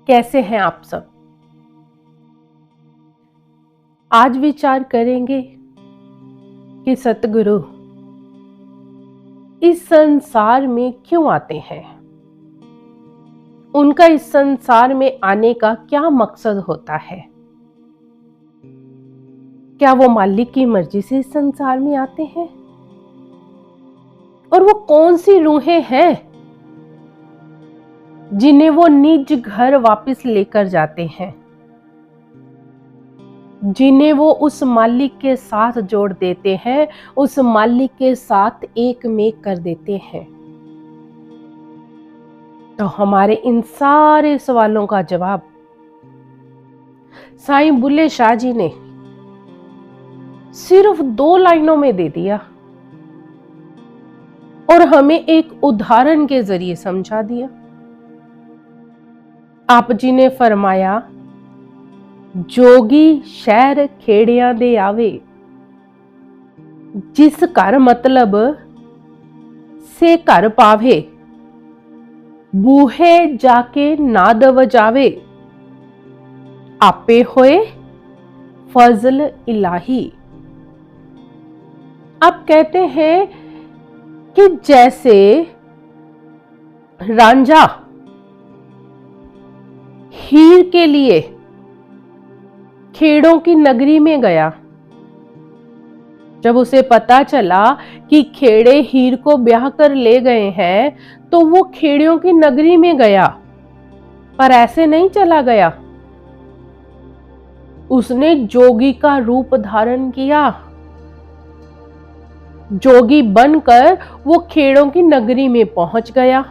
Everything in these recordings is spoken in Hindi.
कैसे हैं आप सब। आज विचार करेंगे कि सतगुरु इस संसार में क्यों आते हैं, उनका इस संसार में आने का क्या मकसद होता है। क्या वो मालिक की मर्जी से इस संसार में आते हैं और वो कौन सी रूहें हैं जिन्हें वो निज घर वापस लेकर जाते हैं, जिन्हें वो उस मालिक के साथ जोड़ देते हैं, उस मालिक के साथ एक में कर देते हैं। तो हमारे इन सारे सवालों का जवाब साईं बुल्ले शाह जी ने सिर्फ 2 लाइनों में दे दिया और हमें एक उदाहरण के जरिए समझा दिया। आप जी ने फरमाया, जोगी शहर खेड़िया दे आवे, जिस घर मतलब से घर पावे, बूहे जाके नाद वजावे, आपे होए फजल इलाही। आप कहते हैं कि जैसे रांझा हीर के लिए खेड़ों की नगरी में गया, जब उसे पता चला कि खेड़े हीर को ब्याह कर ले गए हैं, तो वो खेड़ियों की नगरी में गया, पर ऐसे नहीं चला गया। उसने जोगी का रूप धारण किया। जोगी बनकर वो खेड़ों की नगरी में पहुंच गया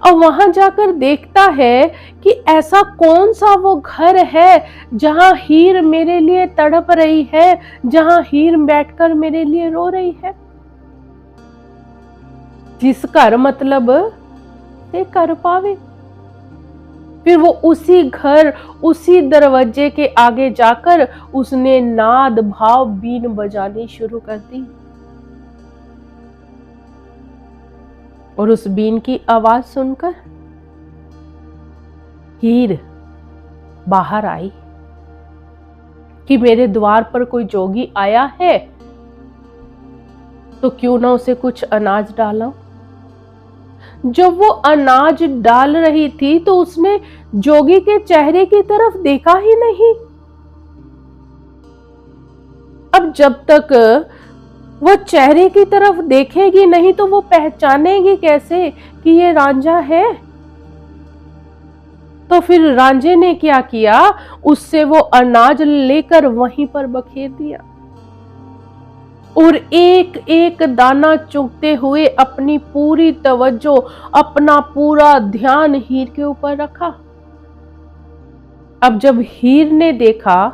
और वहां जाकर देखता है कि ऐसा कौन सा वो घर है जहां हीर मेरे लिए तड़प रही है, जहां हीर बैठकर मेरे लिए रो रही है। जिस घर मतलब से कर पावे, फिर वो उसी घर, उसी दरवाजे के आगे जाकर उसने नाद भाव बीन बजानी शुरू कर दी और उस बीन की आवाज सुनकर हीर बाहर आई कि मेरे द्वार पर कोई जोगी आया है तो क्यों ना उसे कुछ अनाज डाला। जब वो अनाज डाल रही थी तो उसने जोगी के चेहरे की तरफ देखा ही नहीं। अब जब तक वो चेहरे की तरफ देखेगी नहीं तो वो पहचानेगी कैसे कि ये रांझा है। तो फिर रांझे ने क्या किया, उससे वो अनाज लेकर वहीं पर बखेर दिया और एक एक दाना चुगते हुए अपनी पूरी तवज्जो, अपना पूरा ध्यान हीर के ऊपर रखा। अब जब हीर ने देखा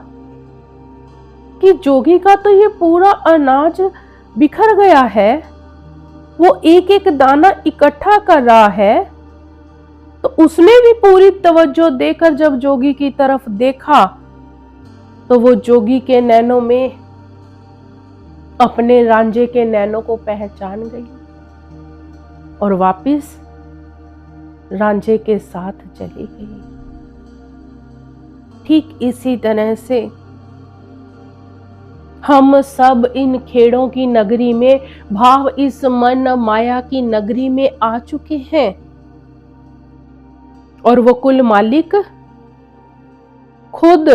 कि जोगी का तो ये पूरा अनाज बिखर गया है, वो एक एक दाना इकट्ठा कर रहा है, तो उसने भी पूरी तवज्जो देकर जब जोगी की तरफ देखा तो वो जोगी के नैनों में अपने रांझे के नैनों को पहचान गई और वापिस रांझे के साथ चली गई। ठीक इसी तरह से हम सब इन खेड़ों की नगरी में, भाव इस मन माया की नगरी में आ चुके हैं और वो कुल मालिक खुद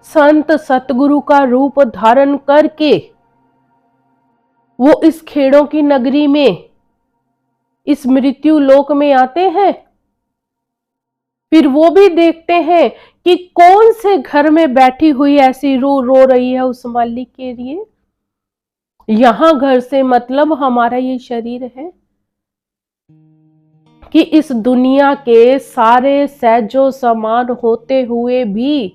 संत सतगुरु का रूप धारण करके वो इस खेड़ों की नगरी में, इस मृत्यु लोक में आते हैं। फिर वो भी देखते हैं कि कौन से घर में बैठी हुई ऐसी रूह रो रही है उस मालिक के लिए। यहां घर से मतलब हमारा ये शरीर है कि इस दुनिया के सारे सहजो समान होते हुए भी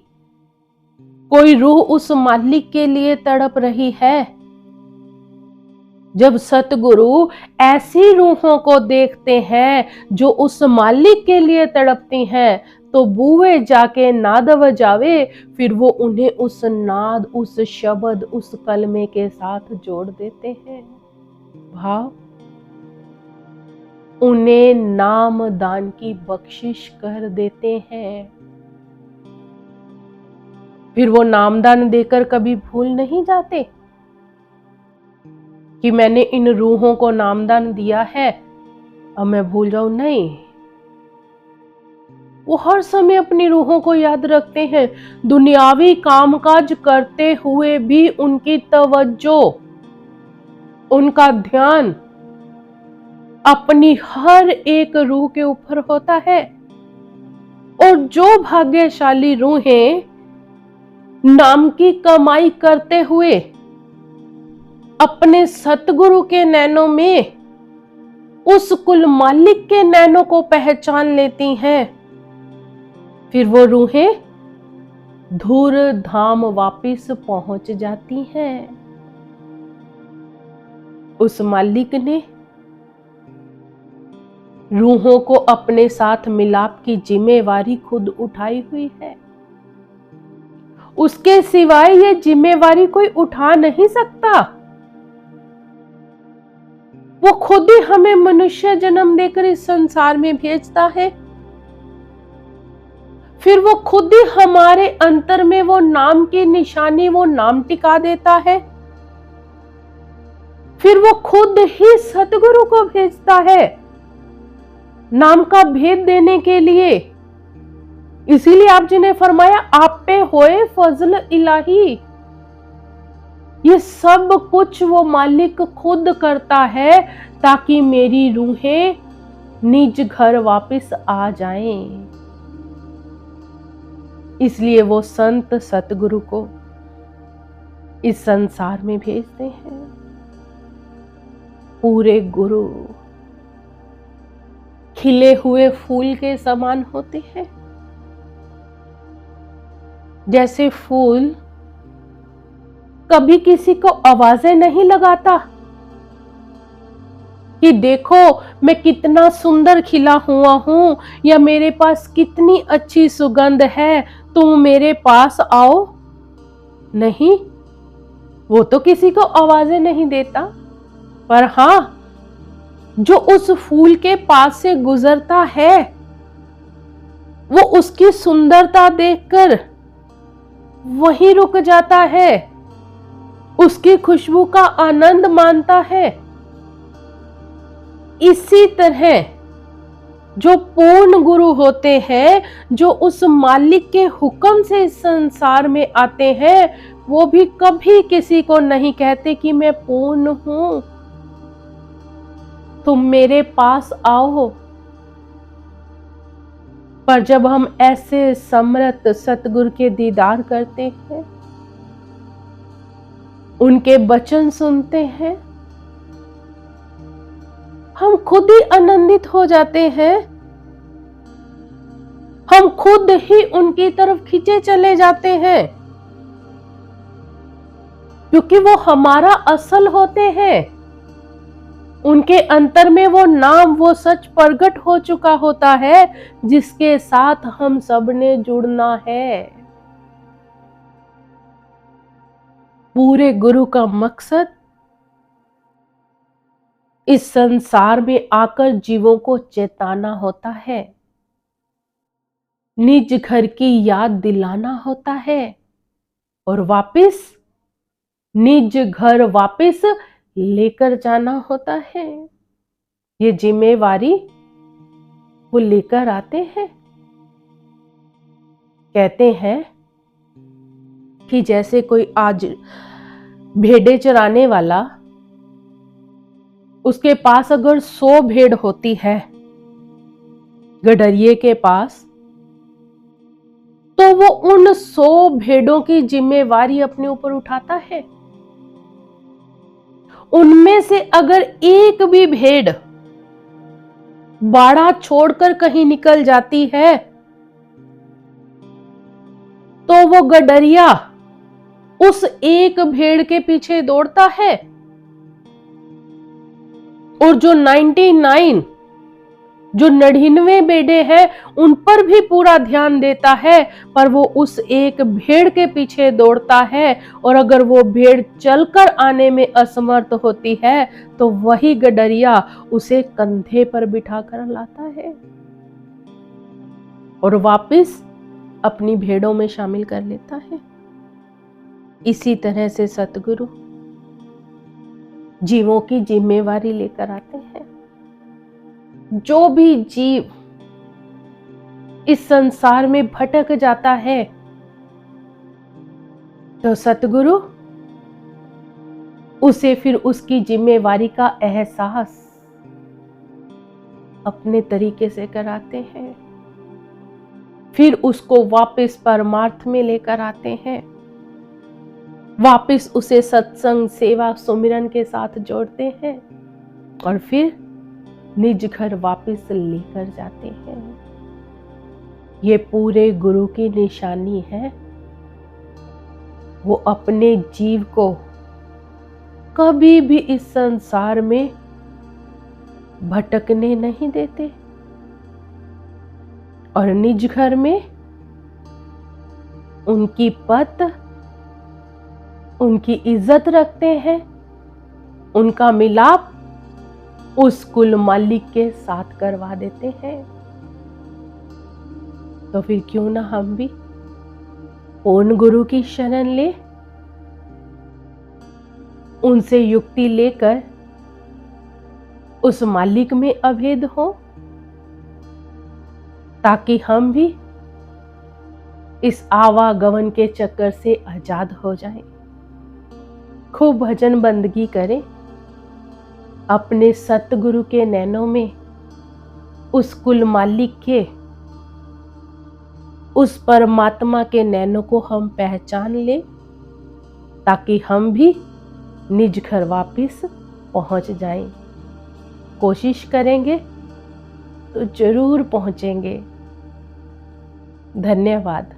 कोई रूह उस मालिक के लिए तड़प रही है। जब सतगुरु ऐसी रूहों को देखते हैं जो उस मालिक के लिए तड़पती हैं, तो बूहे जाके नाद बजावे, फिर वो उन्हें उस नाद, उस शब्द, उस कलमे के साथ जोड़ देते हैं। भाव उन्हें नाम दान की बख्शिश कर देते हैं। फिर वो नामदान देकर कभी भूल नहीं जाते कि मैंने इन रूहों को नामदान दिया है, अब मैं भूल जाऊं। नहीं, वो हर समय अपनी रूहों को याद रखते हैं। दुनियावी कामकाज करते हुए भी उनकी तवज्जो, उनका ध्यान अपनी हर एक रूह के ऊपर होता है। और जो भाग्यशाली रूहें नाम की कमाई करते हुए अपने सतगुरु के नैनों में उस कुल मालिक के नैनों को पहचान लेती हैं, फिर वो रूहें धूर धाम वापिस पहुंच जाती हैं। उस मालिक ने रूहों को अपने साथ मिलाप की जिम्मेवारी खुद उठाई हुई है। उसके सिवाय ये जिम्मेवारी कोई उठा नहीं सकता। वो खुद ही हमें मनुष्य जन्म देकर इस संसार में भेजता है, फिर वो खुद ही हमारे अंतर में वो नाम की निशानी, वो नाम टिका देता है, फिर वो खुद ही सतगुरु को भेजता है नाम का भेद देने के लिए। इसीलिए आप जी ने फरमाया, आप पे होए फजल इलाही। ये सब कुछ वो मालिक खुद करता है ताकि मेरी रूहें निज घर वापस आ जाएं। इसलिए वो संत सतगुरु को इस संसार में भेजते हैं। पूरे गुरु खिले हुए फूल के समान होते हैं। जैसे फूल कभी किसी को आवाजें नहीं लगाता कि देखो मैं कितना सुंदर खिला हुआ हूं, या मेरे पास कितनी अच्छी सुगंध है, तुम मेरे पास आओ। नहीं, वो तो किसी को आवाजें नहीं देता, पर हां, जो उस फूल के पास से गुजरता है वो उसकी सुंदरता देखकर वहीं रुक जाता है, उसकी खुशबू का आनंद मानता है। इसी तरह जो पूर्ण गुरु होते हैं, जो उस मालिक के हुक्म से इस संसार में आते हैं, वो भी कभी किसी को नहीं कहते कि मैं पूर्ण हूं, तुम मेरे पास आओ। पर जब हम ऐसे समर्थ सतगुरु के दीदार करते हैं, उनके वचन सुनते हैं, हम खुद ही आनंदित हो जाते हैं। हम खुद ही उनकी तरफ खींचे चले जाते हैं, क्योंकि वो हमारा असल होते हैं। उनके अंतर में वो नाम, वो सच प्रकट हो चुका होता है जिसके साथ हम सब ने जुड़ना है। पूरे गुरु का मकसद इस संसार में आकर जीवों को चेताना होता है, निज घर की याद दिलाना होता है, और वापस निज घर वापस लेकर जाना होता है। ये जिम्मेवारी वो लेकर आते हैं। कहते हैं कि जैसे कोई आज भेड़ें चराने वाला, उसके पास अगर 100 भेड़ होती है गडरिये के पास, तो वो उन 100 भेड़ों की जिम्मेवारी अपने ऊपर उठाता है। उनमें से अगर एक भी भेड़ बाड़ा छोड़कर कहीं निकल जाती है, तो वो गडरिया उस एक भेड़ के पीछे दौड़ता है, और जो 99 जो 99 बेड़े हैं उन पर भी पूरा ध्यान देता है, पर वो उस एक भेड़ के पीछे दौड़ता है, और अगर वो भेड़ चलकर आने में असमर्थ होती है तो वही गडरिया उसे कंधे पर बिठाकर लाता है और वापस अपनी भेड़ों में शामिल कर लेता है। इसी तरह से सतगुरु जीवों की जिम्मेवारी लेकर आते हैं। जो भी जीव इस संसार में भटक जाता है तो सतगुरु उसे फिर उसकी जिम्मेवारी का एहसास अपने तरीके से कराते हैं, फिर उसको वापस परमार्थ में लेकर आते हैं, वापस उसे सत्संग सेवा सुमिरन के साथ जोड़ते हैं और फिर निज घर वापस लेकर जाते हैं। ये पूरे गुरु की निशानी है। वो अपने जीव को कभी भी इस संसार में भटकने नहीं देते और निज घर में उनकी पत, उनकी इज्जत रखते हैं, उनका मिलाप उस कुल मालिक के साथ करवा देते हैं। तो फिर क्यों ना हम भी पूर्ण गुरु की शरण ले, उनसे युक्ति लेकर उस मालिक में अभेद हो, ताकि हम भी इस आवागमन के चक्कर से आजाद हो जाएं। खूब भजन बंदगी करें, अपने सतगुरु के नैनों में उस कुल मालिक के, उस परमात्मा के नैनों को हम पहचान लें, ताकि हम भी निज घर वापिस पहुंच जाएं। कोशिश करेंगे तो जरूर पहुंचेंगे। धन्यवाद।